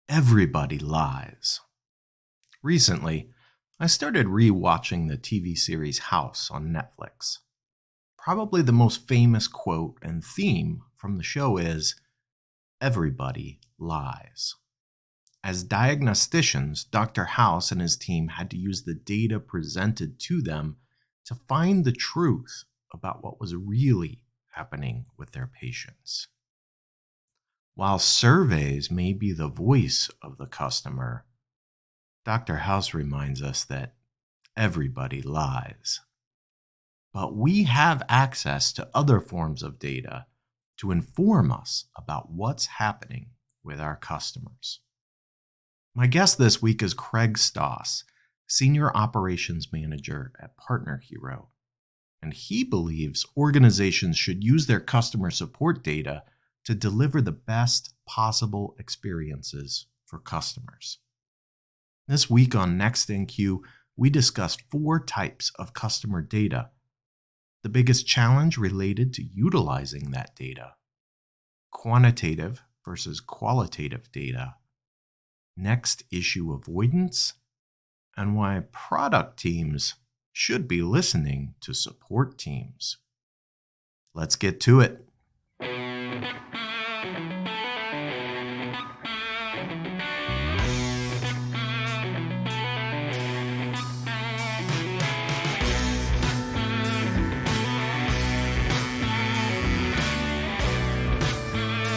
Everybody lies. Recently, I started re-watching the TV series House on Netflix. Probably the most famous quote and theme from the show is, "Everybody lies." As diagnosticians, Dr. House and his team had to use the data presented to them to find the truth about what was really happening with their patients. While surveys may be the voice of the customer, Dr. House reminds us that everybody lies. But we have access to other forms of data to inform us about what's happening with our customers. My guest this week is Craig Stoss, Senior Operations Manager at PartnerHero, and he believes organizations should use their customer support data to deliver the best possible experiences for customers. This week on Next in Queue, we discussed 4 types of customer data, the biggest challenge related to utilizing that data, quantitative versus qualitative data, next issue avoidance, and why product teams should be listening to support teams. Let's get to it.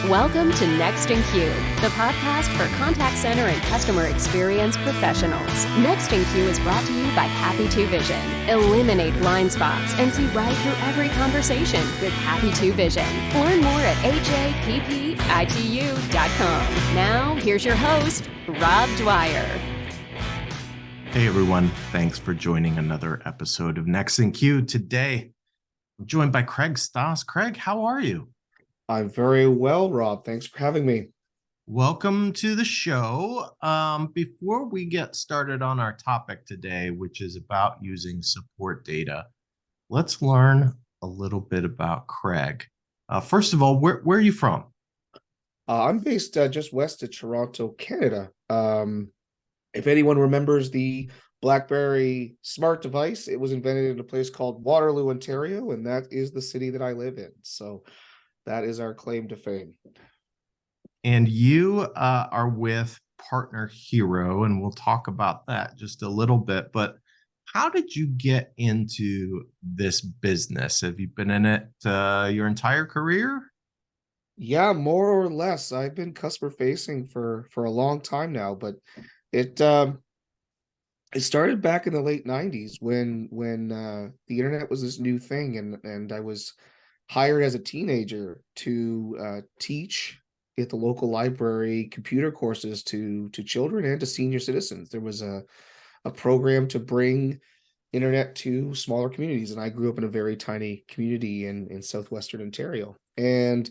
Welcome to Next in Queue, the podcast for contact center and customer experience professionals. Next in Queue is brought to you by Happy 2 Vision. Eliminate blind spots and see right through every conversation with Happy 2 Vision. Learn more at happitu.com. Now, here's your host, Rob Dwyer. Hey everyone, thanks for joining another episode of Next in Queue. Today, I'm joined by Craig Stoss. Craig, how are you? I'm very well, Rob. Thanks for having me. Welcome to the show. Before we get started on our topic today, which is about using support data, let's learn a little bit about Craig. First of all, where are you from? I'm based just west of Toronto, Canada. If anyone remembers the BlackBerry smart device, it was invented in a place called Waterloo, Ontario, and that is the city that I live in. So that is our claim to fame. And you are with PartnerHero, and we'll talk about that just a little bit. But how did you get into this business? Have you been in it your entire career? Yeah, more or less. I've been customer facing for a long time now, but it started back in the late 90s when the internet was this new thing, and I was hired as a teenager to teach at the local library computer courses to children and to senior citizens. There was a program to bring internet to smaller communities, and I grew up in a very tiny community in southwestern Ontario. And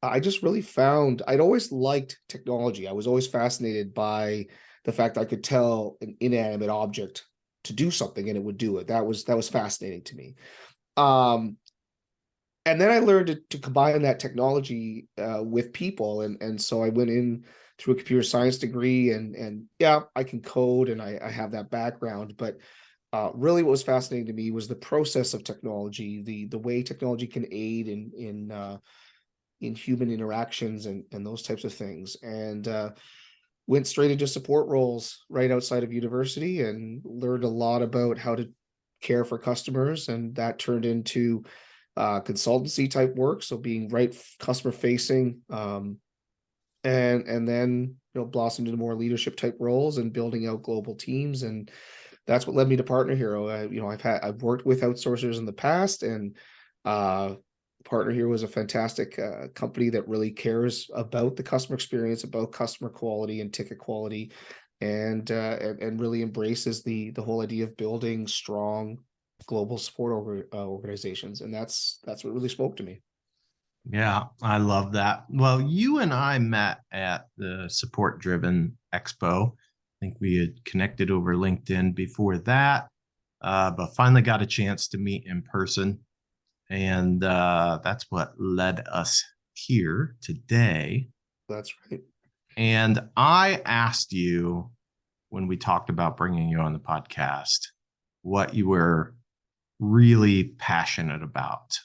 I just really found I'd always liked technology. I was always fascinated by the fact I could tell an inanimate object to do something and it would do it. That was fascinating to me. And then I learned to combine that technology with people, and so I went in through a computer science degree, and yeah, I can code and I have that background, but really what was fascinating to me was the process of technology, the way technology can aid in human interactions and those types of things, and went straight into support roles right outside of university and learned a lot about how to care for customers, and that turned into consultancy type work, so being right customer facing, and then blossomed into more leadership type roles and building out global teams, and that's what led me to PartnerHero. I've worked with outsourcers in the past, and PartnerHero is a fantastic company that really cares about the customer experience, about customer quality and ticket quality, and really embraces the whole idea of building strong global support organizations, and that's what really spoke to me. Yeah, I love that. Well, you and I met at the Support Driven Expo. I think we had connected over LinkedIn before that, but finally got a chance to meet in person. And that's what led us here today. That's right. And I asked you when we talked about bringing you on the podcast what you were really passionate about.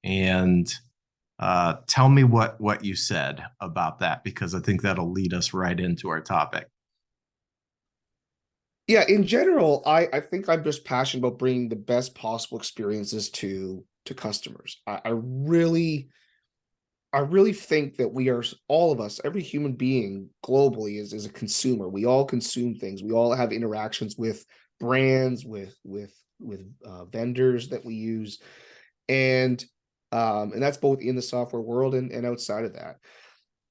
And tell me what you said about that, because I think that'll lead us right into our topic. Yeah, in general, I think I'm just passionate about bringing the best possible experiences to customers. I really think that we are, all of us, every human being globally is a consumer. We all consume things. We all have interactions with brands, with vendors that we use, and and that's both in the software world and outside of that.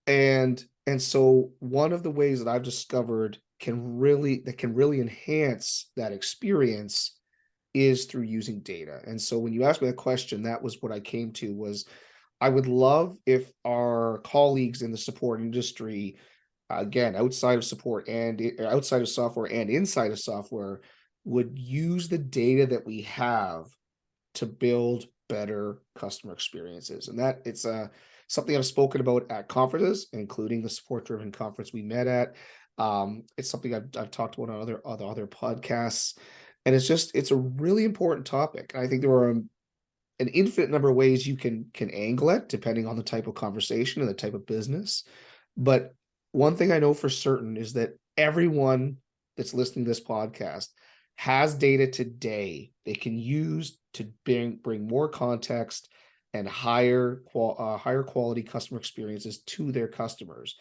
And so one of the ways that I've discovered can really enhance that experience is through using data. And so when you asked me that question, that was what I came to was I would love if our colleagues in the support industry, again, outside of support and outside of software and inside of software, would use the data that we have to build better customer experiences. And that it's something I've spoken about at conferences, including the support driven conference we met at. It's something I've talked about on other podcasts, and it's a really important topic. I think there are an infinite number of ways you can angle it depending on the type of conversation and the type of business. But one thing I know for certain is that everyone that's listening to this podcast has data today they can use to bring more context and higher quality customer experiences to their customers,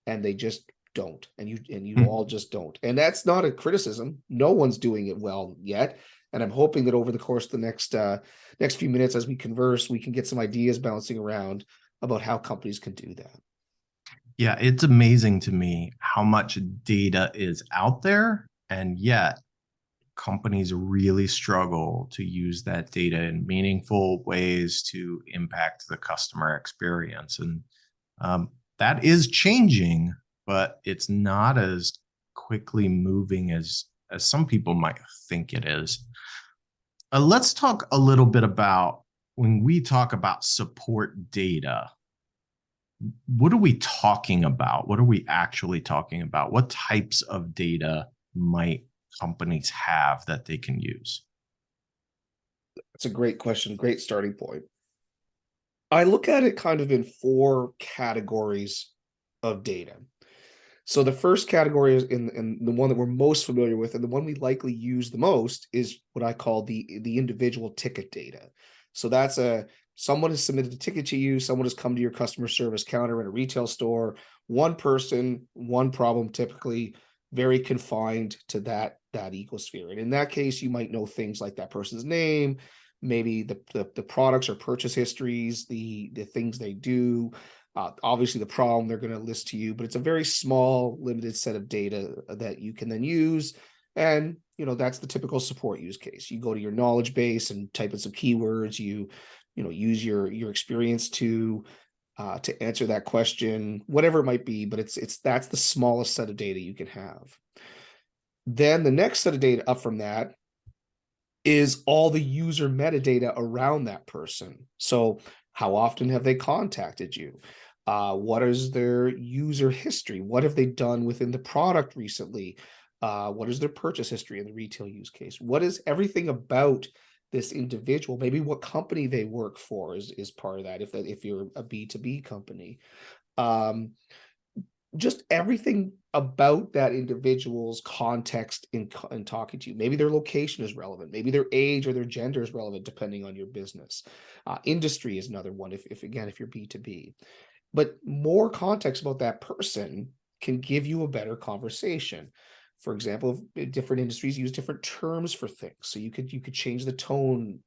and they just don't. And you all just don't. And that's not a criticism. No one's doing it well yet. And I'm hoping that over the course of the next few minutes, as we converse, we can get some ideas bouncing around about how companies can do that. Yeah, it's amazing to me how much data is out there, and yet companies really struggle to use that data in meaningful ways to impact the customer experience. And that is changing, but it's not as quickly moving as some people might think it is. Let's talk a little bit about when we talk about support data. What are we talking about? What are we actually talking about? What types of data might companies have that they can use? That's a great question. Great starting point. I look at it kind of in four categories of data. So the first category is in the one that we're most familiar with, and the one we likely use the most is what I call the individual ticket data. So that's someone has submitted a ticket to you, someone has come to your customer service counter in a retail store, one person, one problem, typically very confined to that ecosphere. And in that case, you might know things like that person's name, maybe the products or purchase histories, the things they do. Obviously, the problem they're going to list to you, but it's a very small, limited set of data that you can then use. And that's the typical support use case. You go to your knowledge base and type in some keywords. You use your experience to answer that question, whatever it might be. But that's the smallest set of data you can have. Then the next set of data up from that is all the user metadata around that person. So how often have they contacted you? What is their user history? What have they done within the product recently? What is their purchase history in the retail use case? What is everything about this individual? Maybe what company they work for is part of that, if you're a B2B company. Just everything about that individual's context in talking to you. Maybe their location is relevant. Maybe their age or their gender is relevant, depending on your business. Industry is another one, if you're B2B. But more context about that person can give you a better conversation. For example, different industries use different terms for things. So you could change the tone.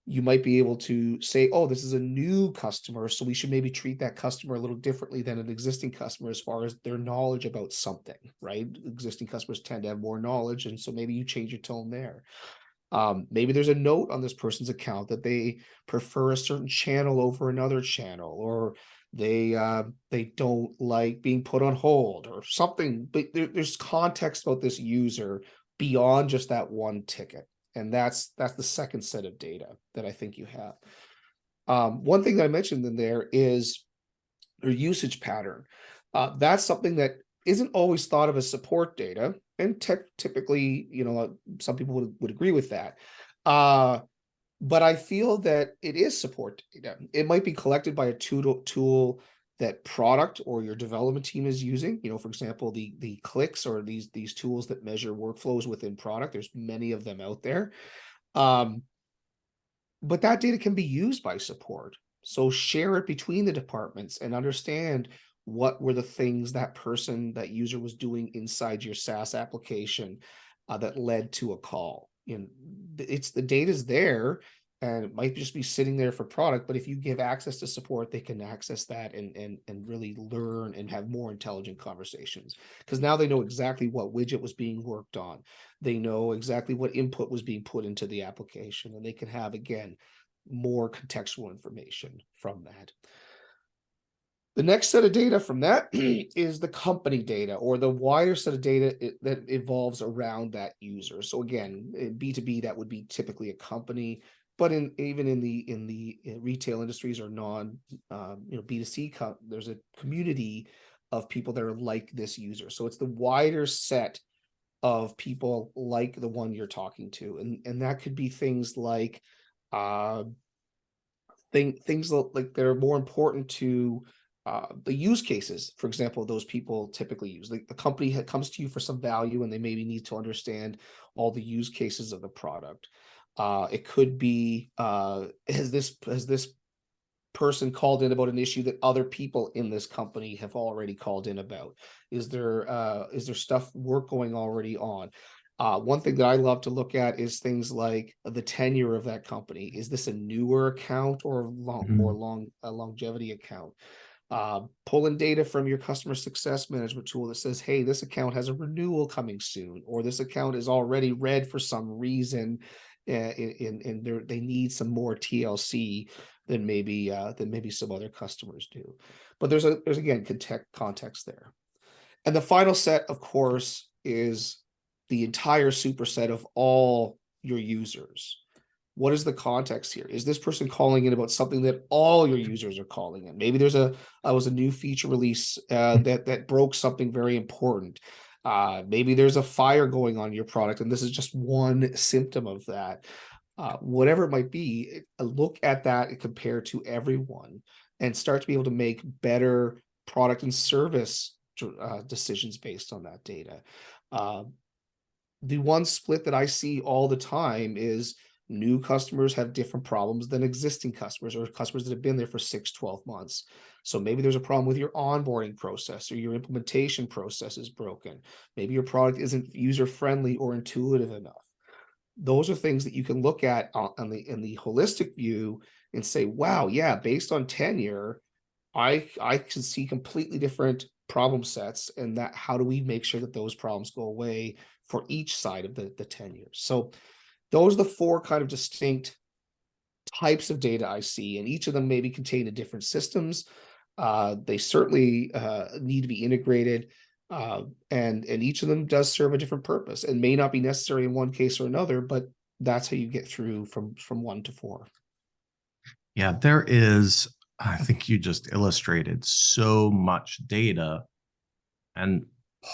You might be able to say, oh, this is a new customer, so we should maybe treat that customer a little differently than an existing customer as far as their knowledge about something, right? Existing customers tend to have more knowledge, and so maybe you change your tone there. Maybe there's a note on this person's account that they prefer a certain channel over another channel, or they don't like being put on hold or something. But there's context about this user beyond just that one ticket. And that's the second set of data that I think you have. One thing that I mentioned in there is their usage pattern. That's something that isn't always thought of as support data, and typically, some people would agree with that. But I feel that it is support data. It might be collected by a tool that product or your development team is using. For example, the clicks or these tools that measure workflows within product. There's many of them out there. Um, but that data can be used by support. So share it between the departments and understand what were the things that user was doing inside your SaaS application that led to a call. It's the data's there, and it might just be sitting there for product, but if you give access to support, they can access that and really learn and have more intelligent conversations, because now they know exactly what widget was being worked on. They know exactly what input was being put into the application, and they can have, again, more contextual information from that. The next set of data from that is the company data, or the wider set of data that evolves around that user. So again, in B2B, that would be typically a company, but even in the retail industries or B2C, there's a community of people that are like this user. So it's the wider set of people like the one you're talking to, and that could be things like things like that are more important to the use cases. For example, those people typically use, like, the company comes to you for some value, and they maybe need to understand all the use cases of the product. It could be, has this person called in about an issue that other people in this company have already called in about? Is there work going already on? One thing that I love to look at is things like the tenure of that company. Is this a newer account or a longevity account? Pulling data from your customer success management tool that says, hey, this account has a renewal coming soon, or this account is already red for some reason, and they need some more TLC than maybe some other customers do. But there's again context there. And the final set, of course, is the entire superset of all your users. What is the context here? Is this person calling in about something that all your users are calling in? Maybe there's was a new feature release that broke something very important. Maybe there's a fire going on in your product, and this is just one symptom of that. Whatever it might be, look at that and compare to everyone, and start to be able to make better product and service decisions based on that data. The one split that I see all the time is new customers have different problems than existing customers, or customers that have been there for 6-12 months. So maybe there's a problem with your onboarding process, or your implementation process is broken. Maybe your product isn't user-friendly or intuitive enough. Those are things that you can look at in the holistic view and say, wow, yeah, based on tenure, I can see completely different problem sets, and that how do we make sure that those problems go away for each side of the 10 years. So those are the four kind of distinct types of data I see, and each of them maybe contain different systems. They certainly need to be integrated, and each of them does serve a different purpose, and may not be necessary in one case or another, but that's how you get through from 1 to 4. Yeah, there is, I think you just illustrated so much data. And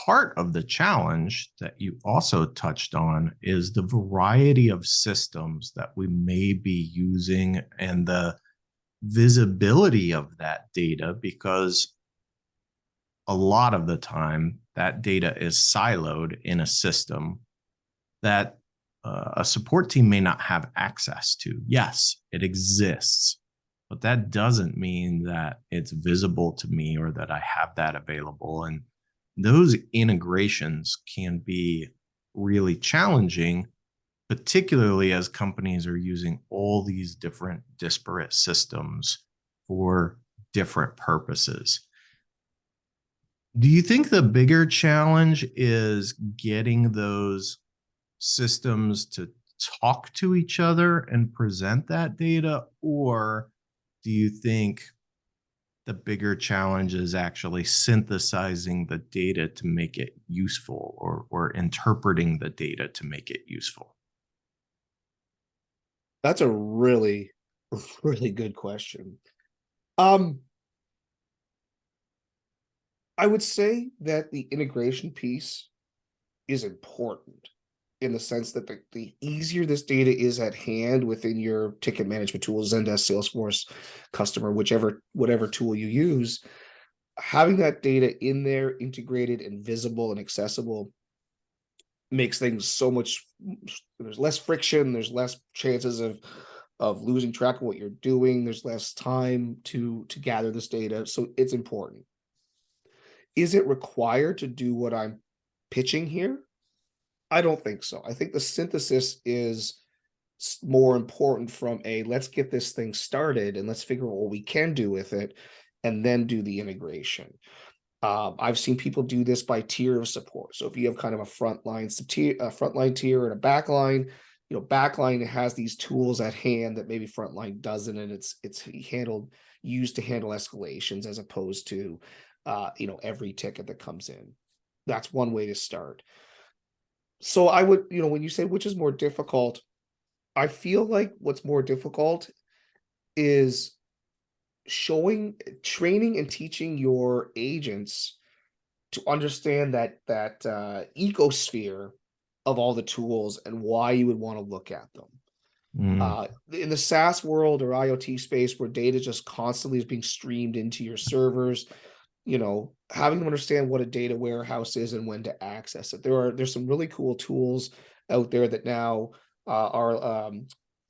part of the challenge that you also touched on is the variety of systems that we may be using and the visibility of that data, because a lot of the time that data is siloed in a system that a support team may not have access to. Yes, it exists, but that doesn't mean that it's visible to me or that I have that available. And those integrations can be really challenging, particularly as companies are using all these different disparate systems for different purposes. Do you think the bigger challenge is getting those systems to talk to each other and present that data? Or do you think the bigger challenge is actually synthesizing the data to make it useful, or interpreting the data to make it useful? That's a really, really good question. I I would say that the integration piece is important in the sense that the easier this data is at hand within your ticket management tools, Zendesk, Salesforce, Customer, whatever tool you use, having that data in there, integrated and visible and accessible, makes things so much. There's less friction. There's less chances of losing track of what you're doing. There's less time to gather this data, so it's important. Is it required to do what I'm pitching here? I don't think so. I think the synthesis is more important from a let's get this thing started and let's figure out what we can do with it and then do the integration. I've seen people do this by tier of support. So if you have kind of a frontline tier and a backline, backline has these tools at hand that maybe frontline doesn't, and it's used to handle escalations as opposed to every ticket that comes in. That's one way to start. So I would, when you say which is more difficult, I feel like what's more difficult is training and teaching your agents to understand that ecosphere of all the tools and why you would want to look at them. In the SaaS world or IoT space where data just constantly is being streamed into your servers, having them understand what a data warehouse is and when to access it. There's some really cool tools out there that now are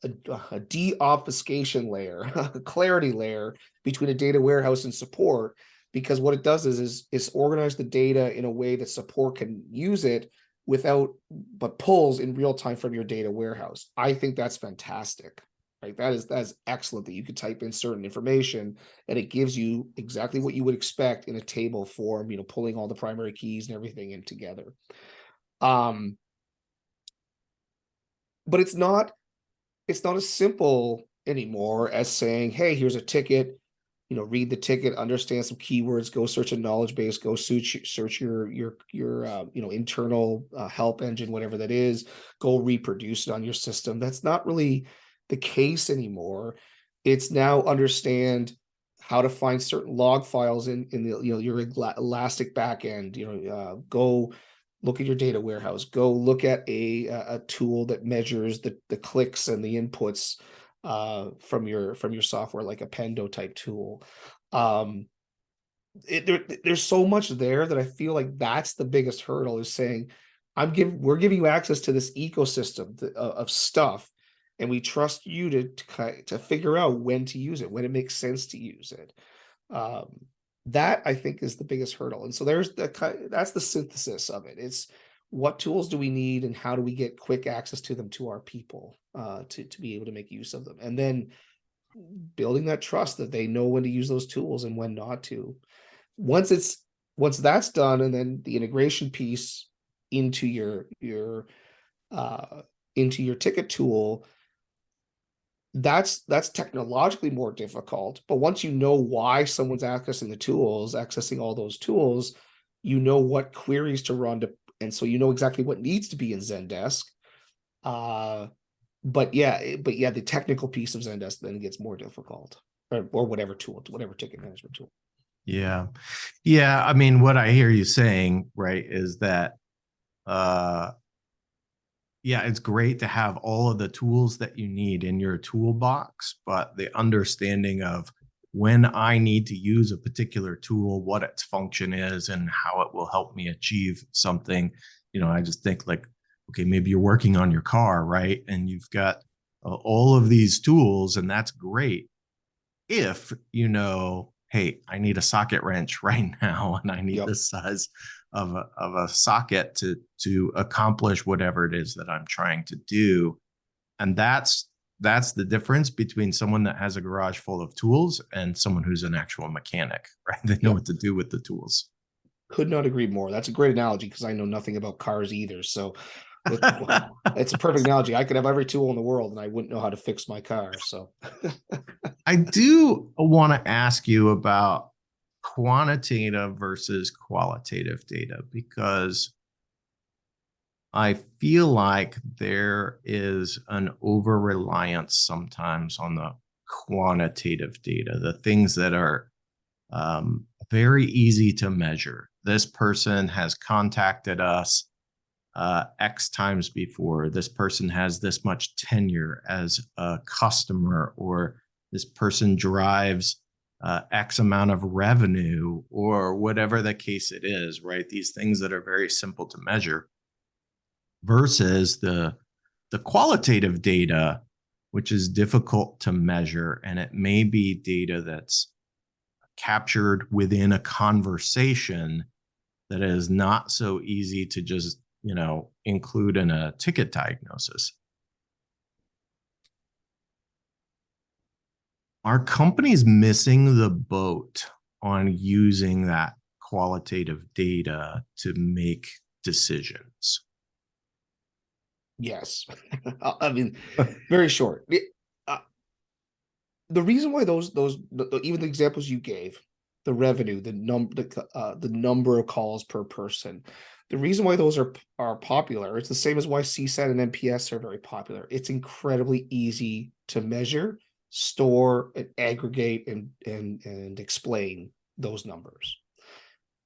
a de-obfuscation layer, a clarity layer between a data warehouse and support, because what it does is organize the data in a way that support can use it but pulls in real time from your data warehouse. I think that's fantastic. Right, that is excellent that you could type in certain information and it gives you exactly what you would expect in a table form, pulling all the primary keys and everything in together. But it's not as simple anymore as saying, hey, here's a ticket, read the ticket, understand some keywords, go search a knowledge base, go search your internal help engine, whatever that is, go reproduce it on your system. That's not really the case anymore. It's now understand how to find certain log files in the your Elastic backend. Go look at your data warehouse. Go look at a tool that measures the clicks and the inputs from your software, like a Pendo type tool. There's so much there that I feel like that's the biggest hurdle, is saying we're giving you access to this ecosystem of stuff, and we trust you to figure out when to use it, when it makes sense to use it. That I think is the biggest hurdle. And so that's the synthesis of it. It's what tools do we need and how do we get quick access to them to our people to be able to make use of them, and then building that trust that they know when to use those tools and when not to. Once that's done, and then the integration piece into your ticket tool, that's technologically more difficult. But once you know why someone's accessing all those tools, what queries to run and so exactly what needs to be in Zendesk. But the technical piece of Zendesk then gets more difficult, or whatever ticket management tool. Yeah. I mean, what I hear you saying, right, is that it's great to have all of the tools that you need in your toolbox, but the understanding of when I need to use a particular tool, what its function is, and how it will help me achieve something. I just think like, okay, maybe you're working on your car, right? And you've got all of these tools, and that's great. If hey, I need a socket wrench right now, and I need this size of a socket to accomplish whatever it is that I'm trying to do. And that's the difference between someone that has a garage full of tools and someone who's an actual mechanic, right? They know what to do with the tools. Could not agree more. That's a great analogy, because I know nothing about cars either. So it's a perfect analogy. I could have every tool in the world and I wouldn't know how to fix my car. So I do want to ask you about quantitative versus qualitative data, because I feel like there is an over-reliance sometimes on the quantitative data, the things that are very easy to measure. this person has contacted us X times before. This person has this much tenure as a customer, or this person drives X amount of revenue, or whatever the case it is, right? These things that are very simple to measure versus the qualitative data, which is difficult to measure. And it may be data that's captured within a conversation that is not so easy to just, include in a ticket diagnosis. Are companies missing the boat on using that qualitative data to make decisions? Yes. I mean, very short. The reason why even the examples you gave, the revenue, the number of calls per person, the reason why those are popular, it's the same as why CSAT and NPS are very popular. It's incredibly easy to measure, store, and aggregate and explain those numbers.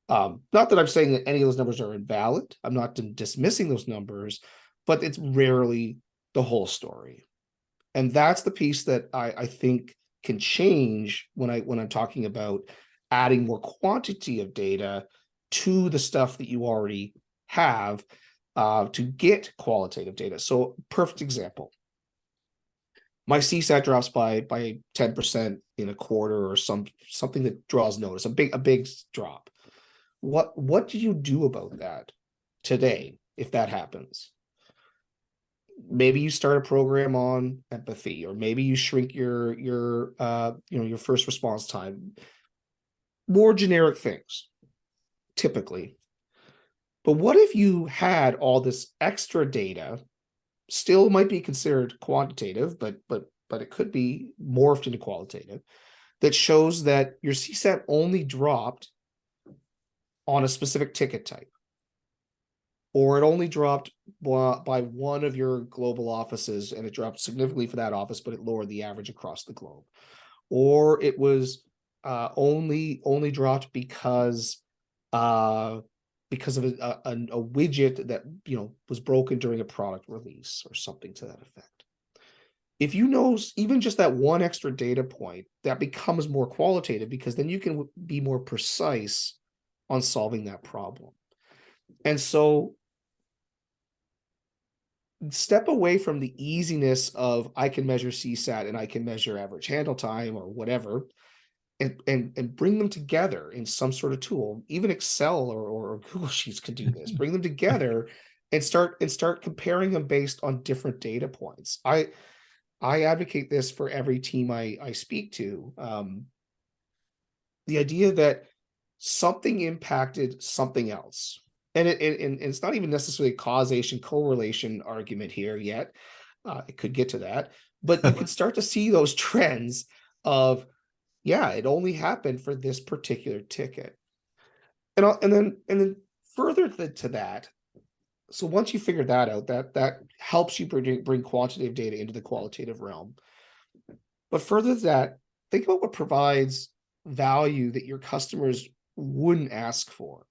Not that I'm saying that any of those numbers are invalid. I'm not dismissing those numbers, but it's rarely the whole story. And that's the piece that I think can change when I'm talking about adding more quantity of data to the stuff that you already have to get qualitative data. So, perfect example. My CSAT drops by 10% in a quarter, or something that draws notice, a big drop. What do you do about that today if that happens? Maybe you start a program on empathy, or maybe you shrink your first response time. More generic things, typically. But what if you had all this extra data, still might be considered quantitative, but it could be morphed into qualitative, that shows that your CSAT only dropped on a specific ticket type, or it only dropped by one of your global offices, and it dropped significantly for that office, but it lowered the average across the globe, or it was only dropped because of a widget that was broken during a product release, or something to that effect. If you know even just that one extra data point, that becomes more qualitative, because then you can be more precise on solving that problem. And so step away from the easiness of I can measure CSAT and I can measure average handle time or whatever, and bring them together in some sort of tool. Even Excel or Google Sheets can do this. Bring them together and start comparing them based on different data points. I advocate this for every team I speak to. The idea that something impacted something else. And it's not even necessarily a causation correlation argument here yet. It could get to that, but you could start to see those trends of, yeah, it only happened for this particular ticket. And then further to that, so once you figure that out, that helps you bring quantitative data into the qualitative realm. But further to that, think about what provides value that your customers wouldn't ask for.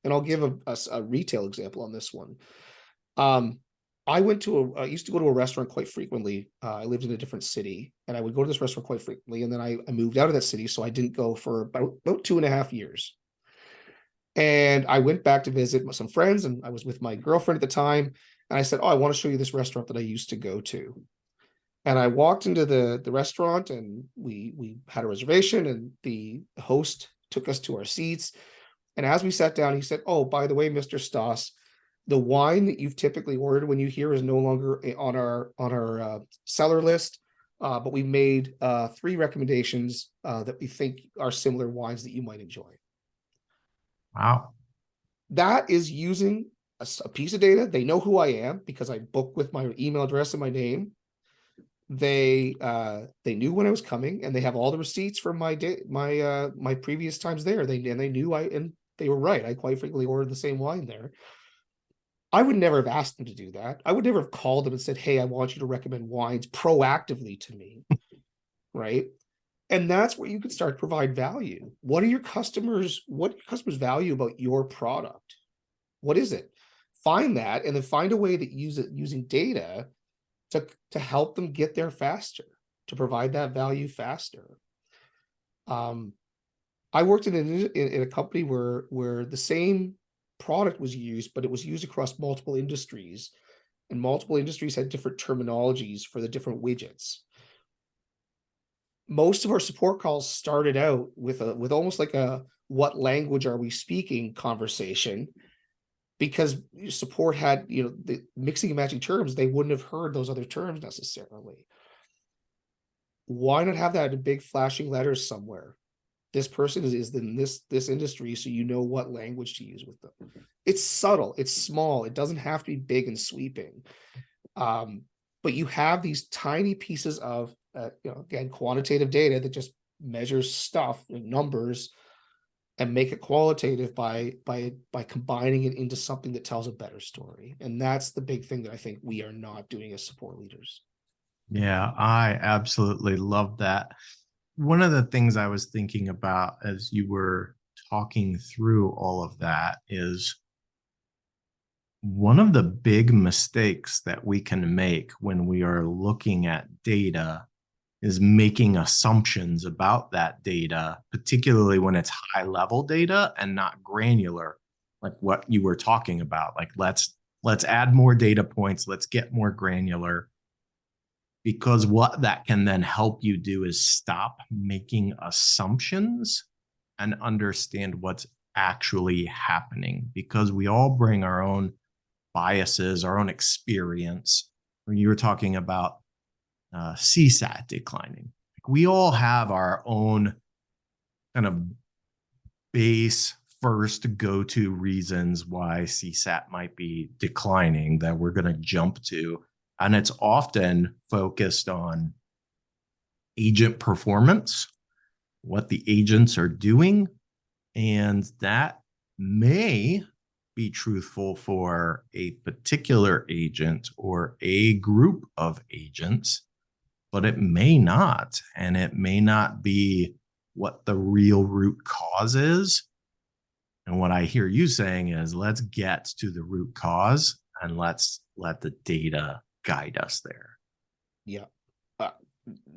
And I'll give a retail example on this one. I used to go to a restaurant quite frequently. I lived in a different city, and I would go to this restaurant quite frequently. And then I moved out of that city, so I didn't go for about 2.5 years. And I went back to visit some friends, and I was with my girlfriend at the time. And I said, "Oh, I want to show you this restaurant that I used to go to." And I walked into the restaurant, and we had a reservation, and the host took us to our seats. And as we sat down, he said, "Oh, by the way, Mr. Stoss, the wine that you've typically ordered when you here is no longer on our cellar list, but we made 3 recommendations that we think are similar wines that you might enjoy." Wow. That is using a piece of data. They know who I am because I booked with my email address and my name. They knew when I was coming, and they have all the receipts from my previous times there. They knew and they were right. I quite frequently ordered the same wine there. I would never have asked them to do that. I would never have called them and said, "Hey, I want you to recommend wines proactively to me." Right. And that's where you can start to provide value. What do your customers value about your product? What is it? Find that, and then find a way to use it using data to help them get there faster, to provide that value faster. I worked in a company where the same product was used, but it was used across multiple industries, and multiple industries had different terminologies for the different widgets. Most of our support calls started out with almost like a what language are we speaking conversation, because support had, the mixing and matching terms, they wouldn't have heard those other terms necessarily. Why not have that in big flashing letters somewhere? This person is in this industry, so you know what language to use with them. It's subtle, it's small, it doesn't have to be big and sweeping. But you have these tiny pieces of again, quantitative data that just measures stuff and numbers, and make it qualitative by combining it into something that tells a better story. And that's the big thing that I think we are not doing as support leaders. Yeah, I absolutely love that. One of the things I was thinking about as you were talking through all of that is one of the big mistakes that we can make when we are looking at data is making assumptions about that data, particularly when it's high level data and not granular, like what you were talking about. Like let's add more data points, let's get more granular, because what that can then help you do is stop making assumptions and understand what's actually happening, because we all bring our own biases, our own experience. When you were talking about CSAT declining, like we all have our own kind of base first go-to reasons why CSAT might be declining that we're going to jump to. And it's often focused on agent performance, what the agents are doing. And that may be truthful for a particular agent or a group of agents, but it may not. And it may not be what the real root cause is. And what I hear you saying is let's get to the root cause and let's let the data guide us there. Yeah.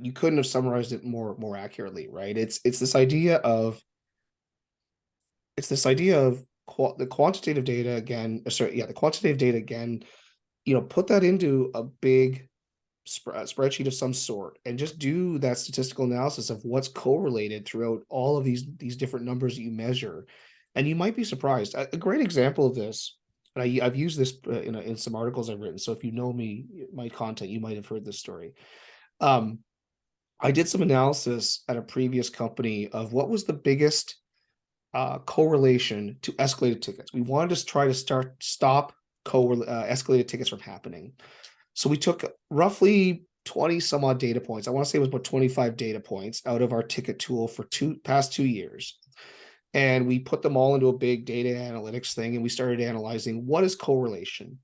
You couldn't have summarized it more accurately, right? It's this idea of the quantitative data again. The quantitative data again. Put that into a big spreadsheet of some sort, and just do that statistical analysis of what's correlated throughout all of these different numbers that you measure, and you might be surprised. A great example of this, and I've used this in some articles I've written. So if you know me, my content, you might have heard this story. I did some analysis at a previous company of what was the biggest correlation to escalated tickets. We wanted to try to stop escalated tickets from happening. So we took roughly 20 some odd data points. I want to say it was about 25 data points out of our ticket tool for past 2 years. And we put them all into a big data analytics thing, and we started analyzing what is correlation.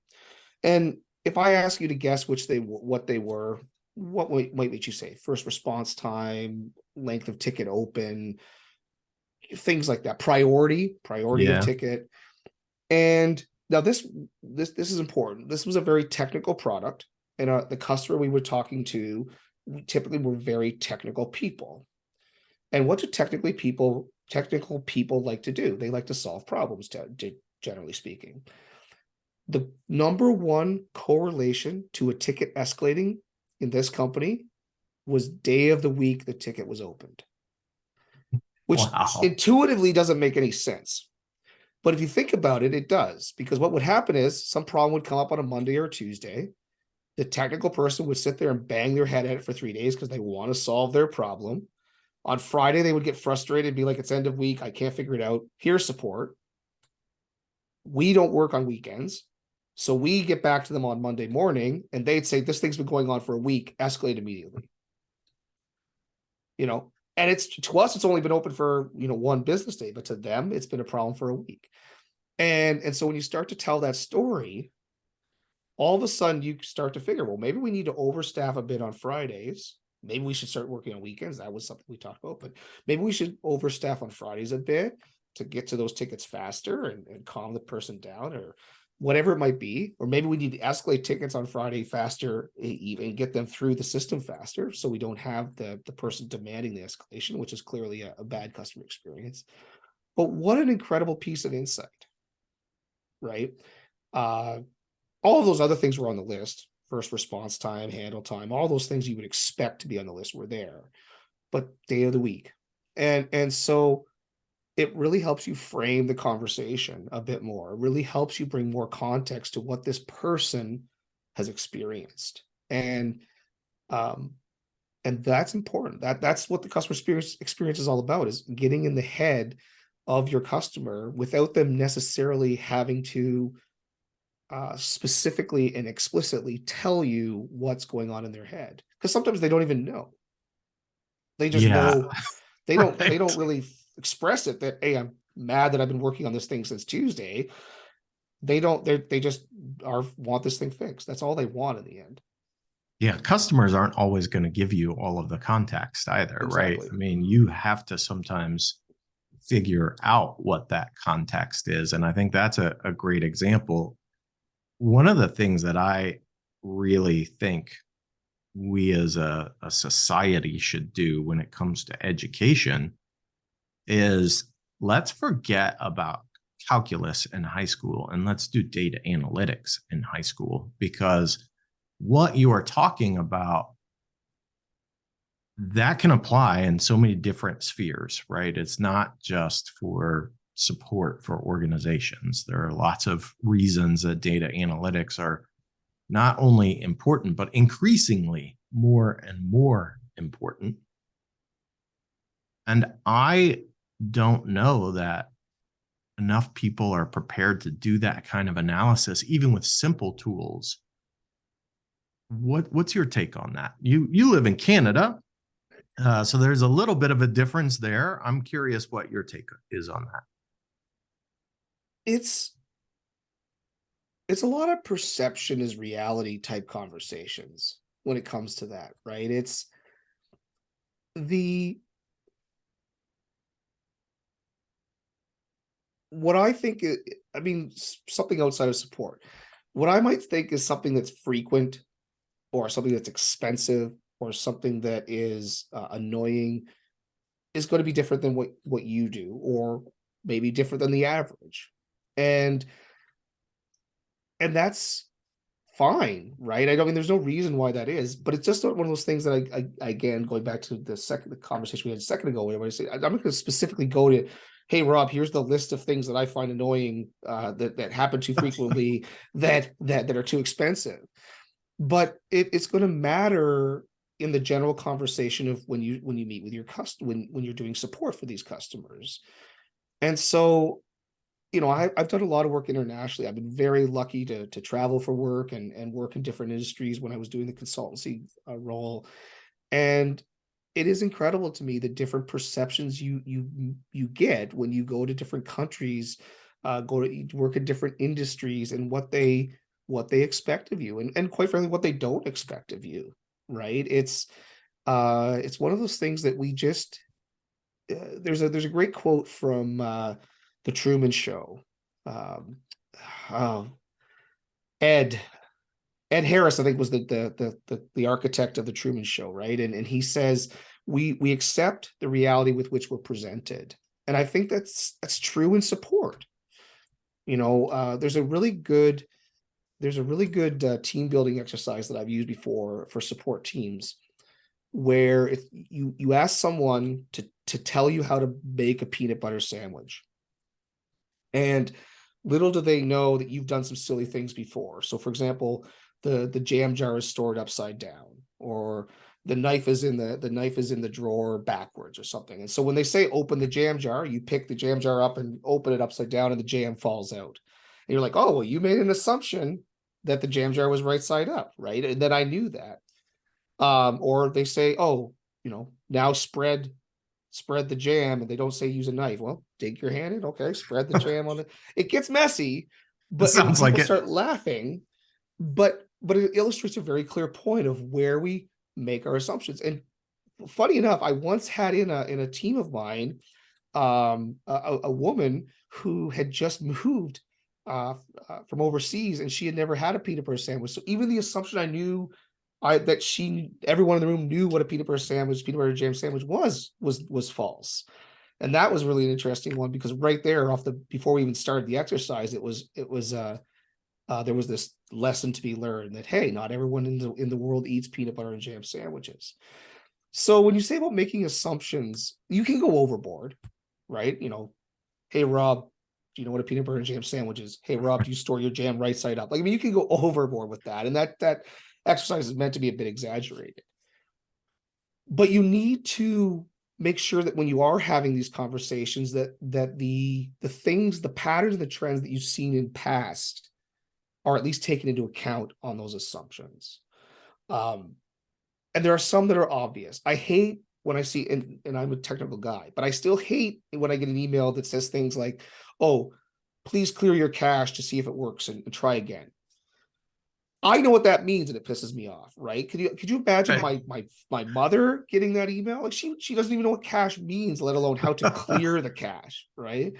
And if I ask you to guess what they were, what might you say? First response time, length of ticket open, things like that, priority of ticket. And now this is important. This was a very technical product, and the customer we were talking to typically were very technical people. And what do technical people like to do? They like to solve problems, generally speaking. The number one correlation to a ticket escalating in this company was day of the week the ticket was opened, which intuitively doesn't make any sense. But if you think about it, it does, because what would happen is some problem would come up on a Monday or Tuesday. The technical person would sit there and bang their head at it for 3 days because they want to solve their problem. On Friday, they would get frustrated and be like, it's end of week, I can't figure it out. Here's support. We don't work on weekends. So we get back to them on Monday morning, and they'd say, this thing's been going on for a week, escalate immediately. And it's, to us, it's only been open for, 1 business day, but to them, it's been a problem for a week. And so when you start to tell that story, all of a sudden you start to figure, well, maybe we need to overstaff a bit on Fridays Maybe we should start working on weekends. That was something we talked about, but maybe we should overstaff on Fridays a bit to get to those tickets faster and calm the person down, or whatever it might be. Or maybe we need to escalate tickets on Friday faster, even get them through the system faster, so we don't have the person demanding the escalation, which is clearly a bad customer experience. But what an incredible piece of insight, right? All of those other things were on the list: first response time, handle time, all those things you would expect to be on the list were there. But day of the week. And so it really helps you frame the conversation a bit more. It really helps you bring more context to what this person has experienced. Um, and that's important. That's what the customer experience is all about, is getting in the head of your customer without them necessarily having to specifically and explicitly tell you what's going on in their head, because sometimes they don't even know. They just Yeah. know. They Right. don't really express it that, hey, I'm mad that I've been working on this thing since Tuesday. They just want this thing fixed. That's all they want in the end. Yeah, customers aren't always going to give you all of the context either, right? Exactly. I mean, you have to sometimes figure out what that context is. And I think that's a great example. One of the things that I really think we as a society should do when it comes to education is, let's forget about calculus in high school and let's do data analytics in high school, because what you are talking about, that can apply in so many different spheres, right? It's not just for support for organizations. There are lots of reasons that data analytics are not only important, but increasingly more and more important. And I don't know that enough people are prepared to do that kind of analysis, even with simple tools. What's your take on that? You live in Canada, so there's a little bit of a difference there. I'm curious what your take is on that. It's a lot of perception is reality type conversations when it comes to that, right? It's the what I think I mean, something outside of support. What I might think is something that's frequent, or something that's expensive, or something that is annoying, is going to be different than what you do, or maybe different than the average. And that's fine, right? I don't mean, there's no reason why that is, but it's just one of those things that I again, going back to the conversation we had a second ago, where I say I'm not going to specifically go to, hey Rob, here's the list of things that I find annoying, that happen too frequently, that are too expensive. But it's going to matter in the general conversation of when you meet with your when you're doing support for these customers. And so, I've done a lot of work internationally. I've been very lucky to travel for work and work in different industries when I was doing the consultancy role. And it is incredible to me the different perceptions you get when you go to different countries, go to work in different industries, and what they expect of you, and quite frankly, what they don't expect of you. Right? It's one of those things that we just there's a great quote from the Truman Show. Um, oh, Ed Ed Harris, I think, was the architect of the Truman Show, right? And he says we accept the reality with which we're presented, and I think that's true in support. There's a really good team building exercise that I've used before for support teams, where if you ask someone to tell you how to make a peanut butter sandwich, and little do they know that you've done some silly things before. So, for example, the jam jar is stored upside down, or the knife is in the drawer backwards, or something. And so when they say open the jam jar, you pick the jam jar up and open it upside down, and the jam falls out. And you're like, oh, well, you made an assumption that the jam jar was right side up, right? And then I knew that. Or they say, oh, now spread the jam, and they don't say use a knife. Well, dig your hand in. Okay, spread the jam on it. It gets messy, It but and sounds like people it. start laughing. But it illustrates a very clear point of where we make our assumptions. And funny enough, I once had in a team of mine a woman who had just moved from overseas, and she had never had a peanut butter sandwich. So even the assumption I knew that everyone in the room knew what a peanut butter jam sandwich was false. And that was really an interesting one, because right there before we even started the exercise, there was this lesson to be learned that, hey, not everyone in the world eats peanut butter and jam sandwiches. So when you say about making assumptions, you can go overboard, right? Hey Rob, do you know what a peanut butter and jam sandwich is? Hey Rob, do you store your jam right side up? Like, I mean, you can go overboard with that, and that exercise is meant to be a bit exaggerated. But you need to make sure that when you are having these conversations, that the things, the patterns, the trends that you've seen in past are at least taken into account on those assumptions. And there are some that are obvious. I hate when I see, and I'm a technical guy, but I still hate when I get an email that says things like, oh, please clear your cache to see if it works and try again. I know what that means, and it pisses me off, right? Could you imagine Right. my mother getting that email? Like, she doesn't even know what cache means, let alone how to clear the cache, right?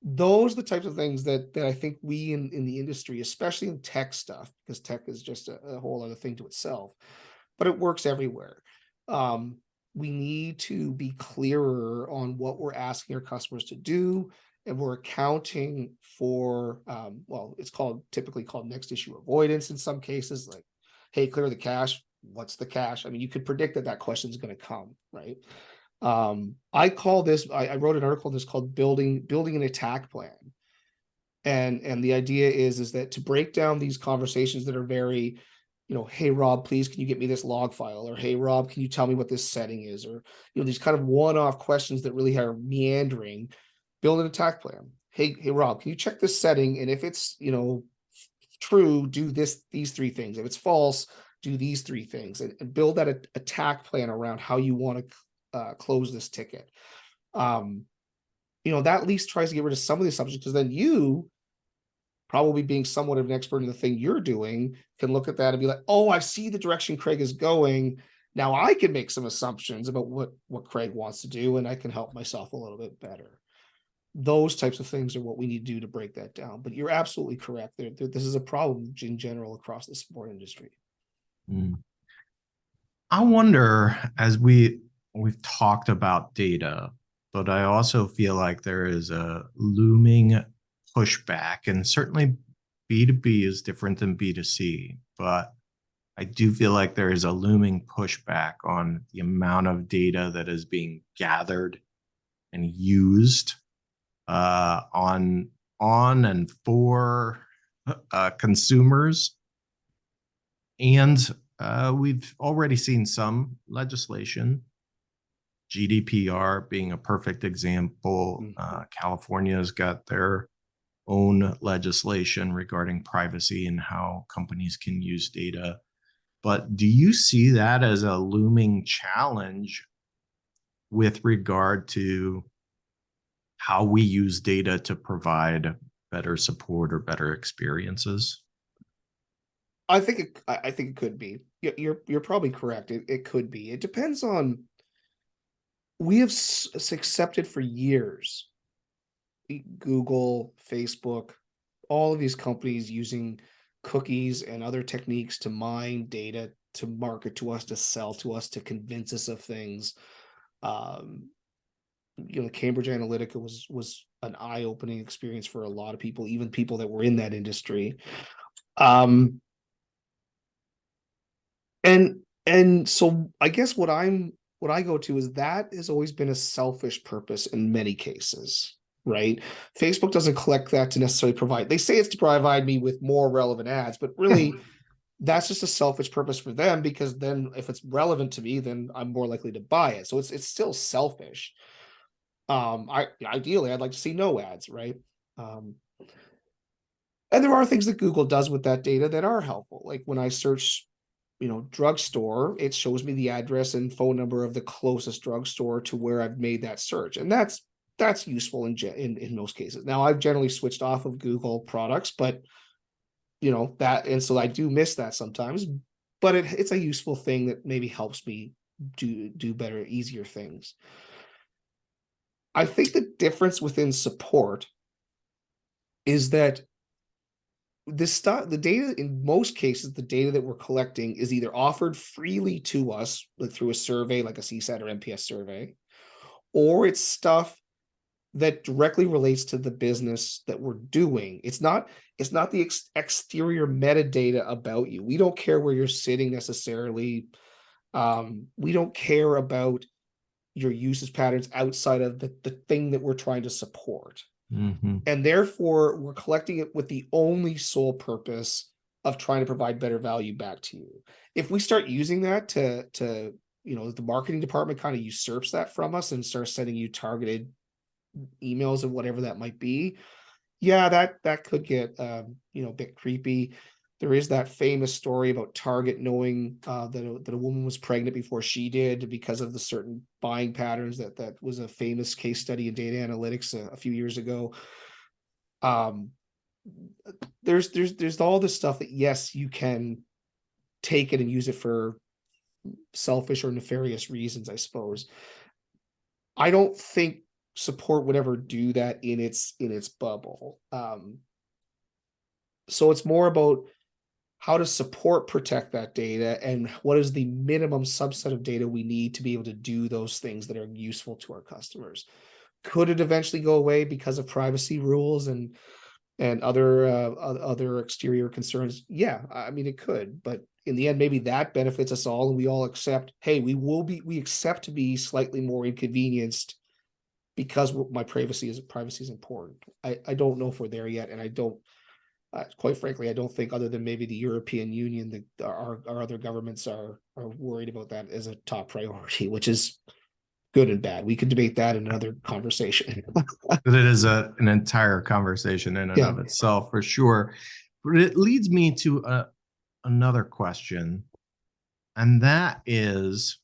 Those are the types of things that I think we in the industry, especially in tech stuff, because tech is just a whole other thing to itself, but it works everywhere. We need to be clearer on what we're asking our customers to do, and we're accounting for, well, it's typically called next issue avoidance in some cases, like, hey, clear the cache. What's the cache? I mean, you could predict that question is going to come, right? I wrote an article on this called building an attack plan. And the idea is that to break down these conversations that are very, hey Rob, please can you get me this log file, or hey Rob, can you tell me what this setting is, or these kind of one-off questions that really are meandering. Build an attack plan. Hey Rob, can you check this setting, and if it's true, do these three things. If it's false, do these three things, and build that attack plan around how you want to close this ticket. That at least tries to get rid of some of the assumptions, because then you, probably being somewhat of an expert in the thing you're doing, can look at that and be like, oh, I see the direction Craig is going. Now I can make some assumptions about what Craig wants to do, and I can help myself a little bit better. Those types of things are what we need to do to break that down. But you're absolutely correct. This is a problem in general across the support industry. Mm. I wonder, as we've talked about data, but I also feel like there is a looming pushback, and certainly B2B is different than B2C, but I do feel like there is a looming pushback on the amount of data that is being gathered and used on and for consumers. And we've already seen some legislation, GDPR being a perfect example. California's got their own legislation regarding privacy and how companies can use data. But do you see that as a looming challenge with regard to how we use data to provide better support or better experiences? I think it could be. You're probably correct. It could be. It depends on. We have accepted for years, Google, Facebook, all of these companies using cookies and other techniques to mine data, to market to us, to sell to us, to convince us of things. Cambridge Analytica was an eye-opening experience for a lot of people, even people that were in that industry. And so I guess what I go to is that has always been a selfish purpose in many cases, right? Facebook doesn't collect that to necessarily provide. They say it's to provide me with more relevant ads, but really that's just a selfish purpose for them, because then if it's relevant to me, then I'm more likely to buy it. So it's still selfish. Ideally I'd like to see no ads, right? And there are things that Google does with that data that are helpful. Like when I search, drugstore, it shows me the address and phone number of the closest drugstore to where I've made that search. And that's useful in most cases. Now I've generally switched off of Google products, but and so I do miss that sometimes, but it's a useful thing that maybe helps me do better, easier things. I think the difference within support is that the data, in most cases, the data that we're collecting is either offered freely to us, like through a survey, like a CSAT or NPS survey, or it's stuff that directly relates to the business that we're doing. It's not the exterior metadata about you. We don't care where you're sitting necessarily. We don't care about your usage patterns outside of the thing that we're trying to support. Mm-hmm. And therefore, we're collecting it with the only sole purpose of trying to provide better value back to you. If we start using that to the marketing department kind of usurps that from us and starts sending you targeted emails and whatever that might be, yeah, that could get a bit creepy. There is that famous story about Target knowing that a woman was pregnant before she did because of the certain buying patterns. That was a famous case study in data analytics a few years ago. There's all this stuff that, yes, you can take it and use it for selfish or nefarious reasons, I suppose. I don't think support would ever do that in its bubble. So it's more about how does support protect that data, and what is the minimum subset of data we need to be able to do those things that are useful to our customers. Could it eventually go away because of privacy rules and other exterior concerns? Yeah, I mean, it could, but in the end, maybe that benefits us all, and we all accept, hey, we accept to be slightly more inconvenienced because my privacy is important. I don't know if we're there yet, and I don't, quite frankly, I don't think, other than maybe the European Union, that our other governments are worried about that as a top priority, which is good and bad. We could debate that in another conversation. But it is an entire conversation in and Yeah. of itself, for sure. But it leads me to another question, and that is,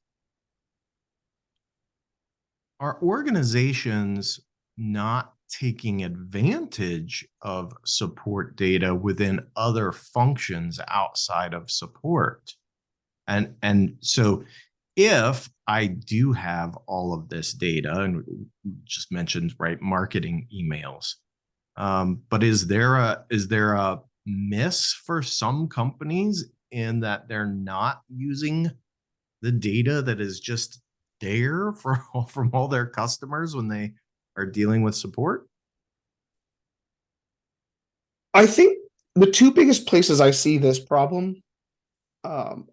are organizations not taking advantage of support data within other functions outside of support? And so if I do have all of this data, and we just mentioned, right, marketing emails, but is there a miss for some companies in that they're not using the data that is just there from all their customers when they are dealing with support? I think the two biggest places I see this problem, um,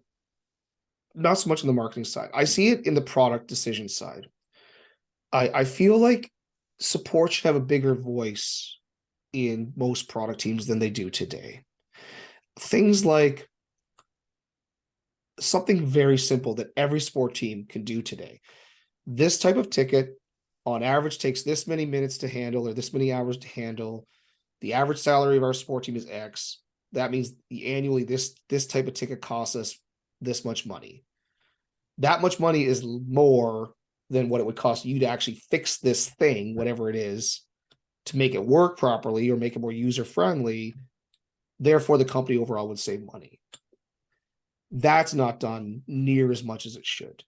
not so much on the marketing side. I see it in the product decision side. I feel like support should have a bigger voice in most product teams than they do today. Things like something very simple that every sport team can do today. This type of ticket on average takes this many minutes to handle, or this many hours to handle. The average salary of our sport team is X. That means annually this type of ticket costs us this much money. That much money is more than what it would cost you to actually fix this thing, whatever it is, to make it work properly or make it more user friendly. Therefore, the company overall would save money. That's not done near as much as it should.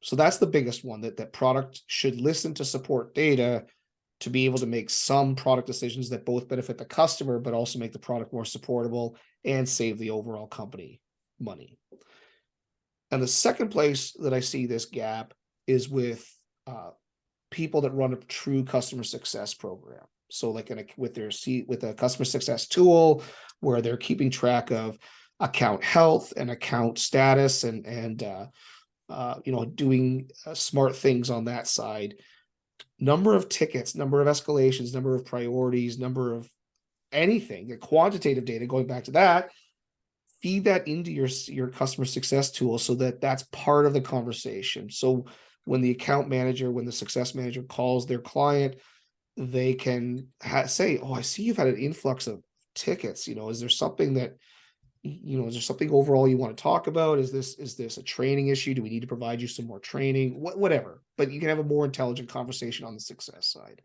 So that's the biggest one, that product should listen to support data to be able to make some product decisions that both benefit the customer, but also make the product more supportable and save the overall company money. And the second place that I see this gap is with people that run a true customer success program. So like with a customer success tool where they're keeping track of account health and account status and doing smart things on that side. Number of tickets, number of escalations, number of priorities, number of anything, the quantitative data, going back to that, feed that into your customer success tool so that that's part of the conversation. So when the account manager, when the success manager calls their client, they can say, oh, I see you've had an influx of tickets. Is there something that, is there something overall you want to talk about? Is this a training issue? Do we need to provide you some more training? Whatever, but you can have a more intelligent conversation on the success side.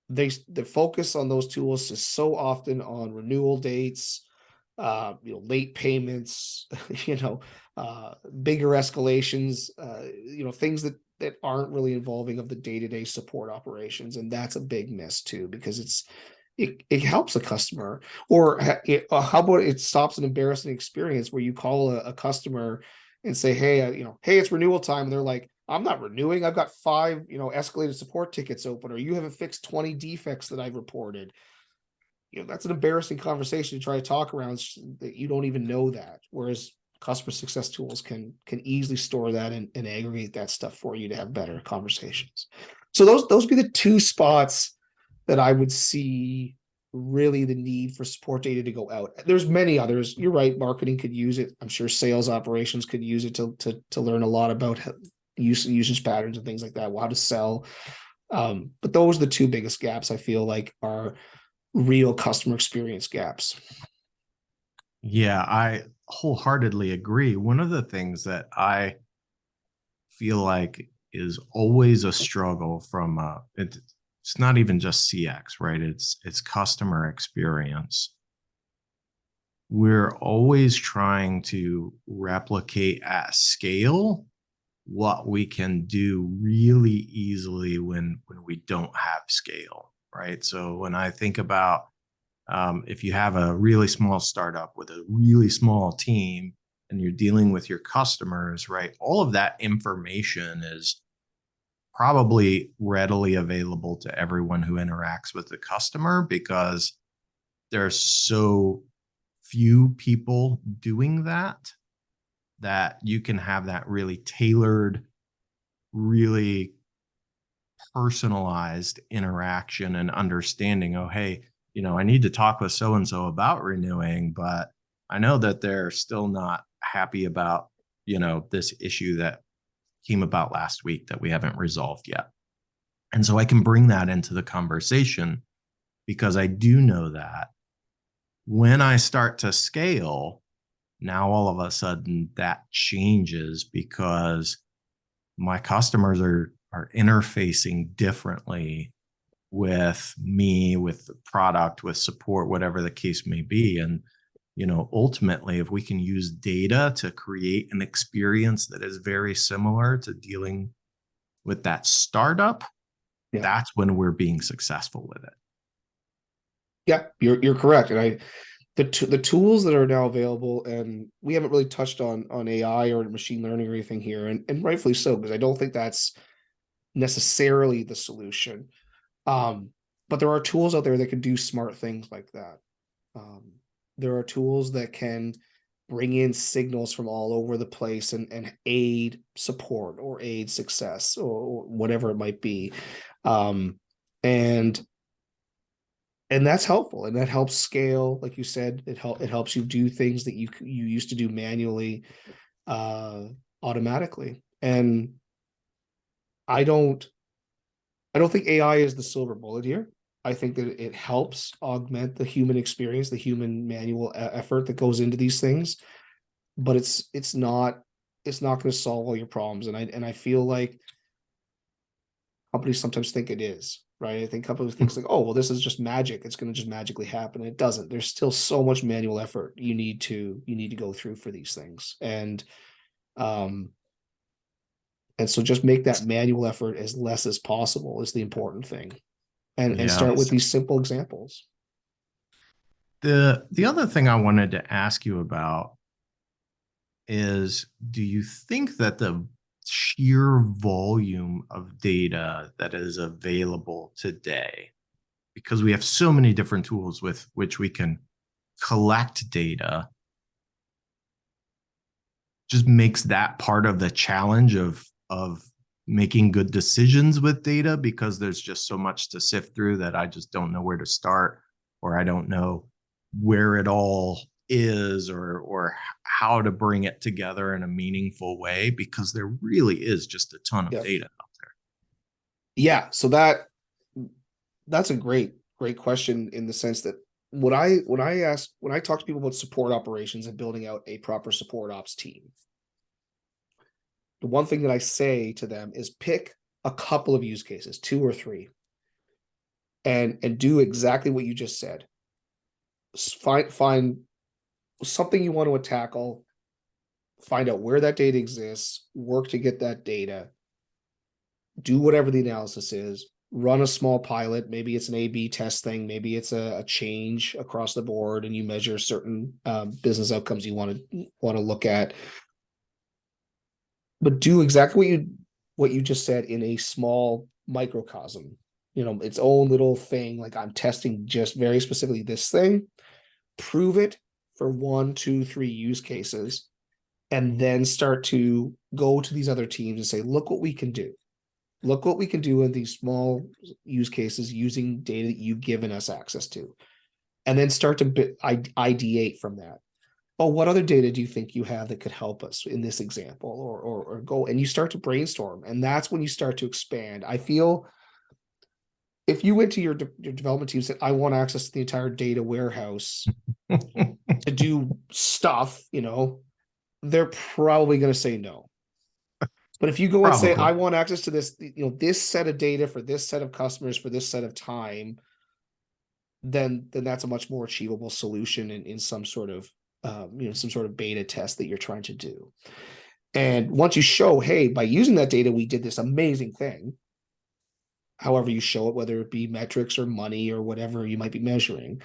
The focus on those tools is so often on renewal dates, late payments, bigger escalations, things that aren't really involving of the day-to-day support operations. And that's a big miss too, because it helps a customer. Or how about it stops an embarrassing experience where you call a customer and say, hey, hey, it's renewal time. And they're like, I'm not renewing. I've got 5, escalated support tickets open, or you haven't fixed 20 defects that I've reported. That's an embarrassing conversation to try to talk around that you don't even know that. Whereas customer success tools can easily store that and aggregate that stuff for you to have better conversations. So those would be the 2 spots that I would see really the need for support data to go out. There's many others. You're right. Marketing could use it. I'm sure sales operations could use it to learn a lot about usage patterns and things like that, how to sell. But those are the 2 biggest gaps I feel like are real customer experience gaps. Yeah, I wholeheartedly agree. One of the things that I feel like is always a struggle from it's not even just CX, right? It's customer experience. We're always trying to replicate at scale what we can do really easily when we don't have scale, right? So when I think about if you have a really small startup with a really small team and you're dealing with your customers, right? All of that information is probably readily available to everyone who interacts with the customer because there's so few people doing that you can have that really tailored, really personalized interaction and understanding. Oh, hey, I need to talk with so and so about renewing, but I know that they're still not happy about, this issue that came about last week that we haven't resolved yet. And so I can bring that into the conversation because I do know that when I start to scale, now all of a sudden that changes because my customers are interfacing differently with me, with the product, with support, whatever the case may be. And, ultimately, if we can use data to create an experience that is very similar to dealing with that startup, Yeah. that's when we're being successful with it. Yeah, you're correct. And the tools that are now available, and we haven't really touched on AI or machine learning or anything here, and rightfully so, because I don't think that's necessarily the solution. But there are tools out there that can do smart things like that. There are tools that can bring in signals from all over the place and aid support or aid success or whatever it might be. And that's helpful, and that helps scale. Like you said, it helps you do things that you used to do manually, automatically. And I don't think AI is the silver bullet here. I think that it helps augment the human experience, the human manual effort that goes into these things, but it's not going to solve all your problems. And I feel like companies sometimes think it is, right? I think companies think like, oh, well, this is just magic. It's going to just magically happen. It doesn't. There's still so much manual effort you need to go through for these things. And so just make that manual effort as less as possible is the important thing. And Yeah. start with these simple examples. The other thing I wanted to ask you about is, do you think that the sheer volume of data that is available today, because we have so many different tools with which we can collect data, just makes that part of the challenge of making good decisions with data, because there's just so much to sift through that I just don't know where to start, or I don't know where it all is, or how to bring it together in a meaningful way, because there really is just a ton of data out there. Yeah, so that's a great question, in the sense that when I talk to people about support operations and building out a proper support ops team, the one thing that I say to them is pick a couple of use cases, 2 or 3, and do exactly what you just said. Find something you want to tackle, find out where that data exists, work to get that data, do whatever the analysis is, run a small pilot. Maybe it's an A/B test thing. Maybe it's a change across the board, and you measure certain business outcomes you want to look at. But do exactly what you just said in a small microcosm. Its own little thing. Like, I'm testing just very specifically this thing. Prove it for 1, 2, 3 use cases, and then start to go to these other teams and say, look what we can do. Look what we can do in these small use cases using data that you've given us access to. And then start to ideate from that. Oh, what other data do you think you have that could help us in this example? Or go, and you start to brainstorm. And that's when you start to expand. I feel if you went to your development team and said, I want access to the entire data warehouse to do stuff, they're probably going to say no. But if you go and say, I want access to this, this set of data for this set of customers for this set of time, then that's a much more achievable solution in some sort of some sort of beta test that you're trying to do. And once you show, hey, by using that data, we did this amazing thing. However you show it, whether it be metrics or money or whatever you might be measuring,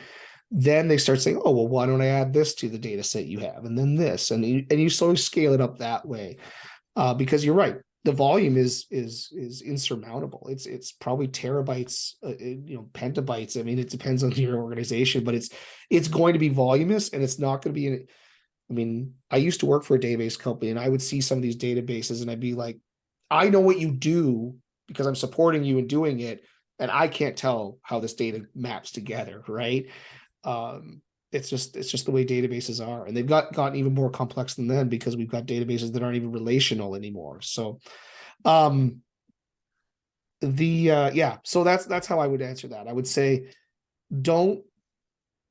then they start saying, oh, well, why don't I add this to the data set you have? And then this, and you slowly scale it up that way. Because you're right, the volume is insurmountable. It's probably terabytes, petabytes. I mean, it depends on your organization, but it's going to be voluminous, and it's not going to be. I used to work for a database company, and I would see some of these databases, and I'd be like, I know what you do because I'm supporting you in doing it, and I can't tell how this data maps together, right? It's just the way databases are, and they've gotten even more complex than then because we've got databases that aren't even relational anymore. So, so that's how I would answer that. I would say, don't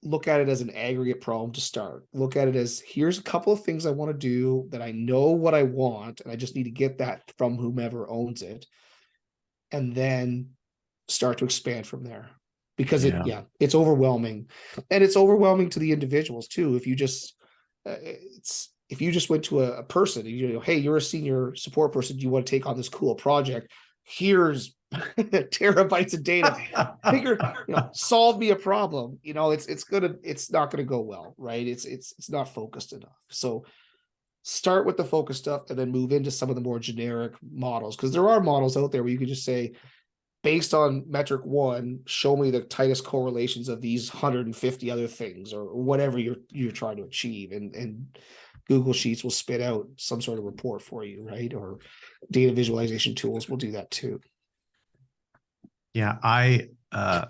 look at it as an aggregate problem to start. Look at it as, here's a couple of things I want to do that I know what I want, and I just need to get that from whomever owns it, and then start to expand from there. Because it's overwhelming, and it's overwhelming to the individuals too. If you just went to a person and hey, you're a senior support person, you want to take on this cool project, here's terabytes of data, solve me a problem, it's not gonna go well, right? It's not focused enough. So start with the focused stuff and then move into some of the more generic models, because there are models out there where you can just say, based on metric 1, show me the tightest correlations of these 150 other things, or whatever you're trying to achieve. And Google Sheets will spit out some sort of report for you, right? Or data visualization tools will do that too. Yeah,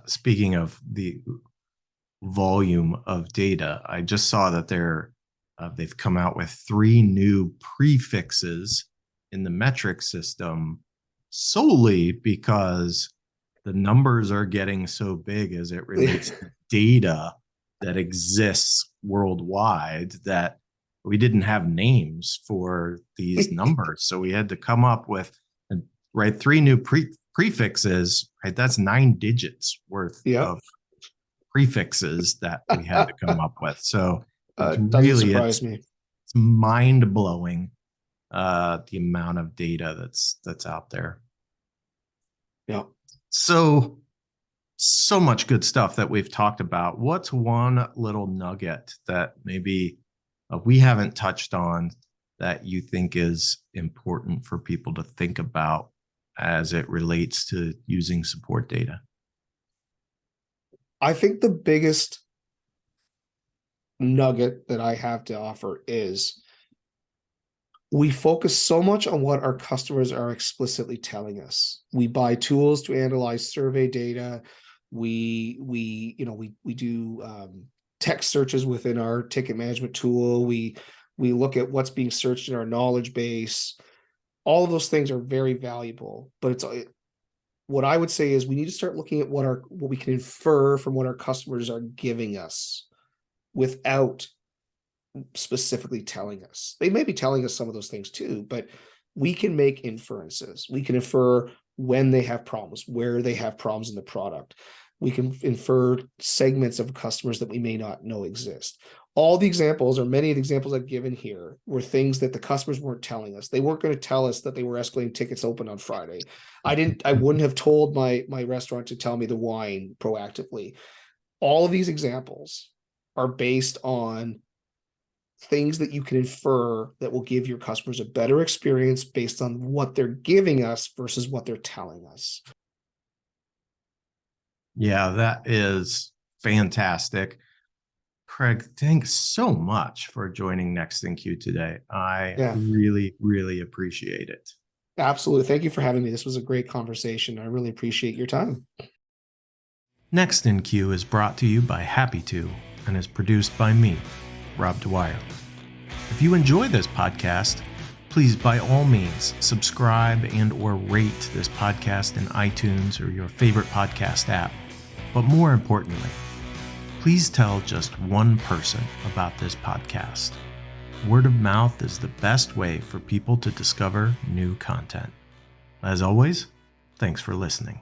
speaking of the volume of data, I just saw that they've come out with 3 new prefixes in the metric system, solely because the numbers are getting so big as it relates to data that exists worldwide, that we didn't have names for these numbers. So we had to come up with, 3 new prefixes, right? That's 9 digits worth of prefixes that we had to come up with. So doesn't surprise me. It's mind-blowing, the amount of data that's out there. Yeah. So much good stuff that we've talked about. What's one little nugget that maybe we haven't touched on that you think is important for people to think about as it relates to using support data? I think the biggest nugget that I have to offer is, we focus so much on what our customers are explicitly telling us. We buy tools to analyze survey data. We do text searches within our ticket management tool. We look at what's being searched in our knowledge base. All of those things are very valuable, but what I would say is we need to start looking at what we can infer from what our customers are giving us without specifically telling us. They may be telling us some of those things too, but we can make inferences. We can infer when they have problems, where they have problems in the product. We can infer segments of customers that we may not know exist. All the examples, or many of the examples I've given here, were things that the customers weren't telling us. They weren't going to tell us that they were escalating tickets open on Friday. I wouldn't have told my restaurant to tell me the wine proactively. All of these examples are based on things that you can infer that will give your customers a better experience based on what they're giving us versus what they're telling us. Yeah, that is fantastic. Craig, thanks so much for joining Next in Queue today. I Yeah, really, really appreciate it. absolutely. Thank you for having me. This was a great conversation. I really appreciate your time. Next in Queue is brought to you by Happy To and is produced by me, Rob Dwyer. If you enjoy this podcast, please by all means subscribe and or rate this podcast in iTunes or your favorite podcast app. But more importantly, please tell just one person about this podcast. Word of mouth is the best way for people to discover new content. As always, thanks for listening.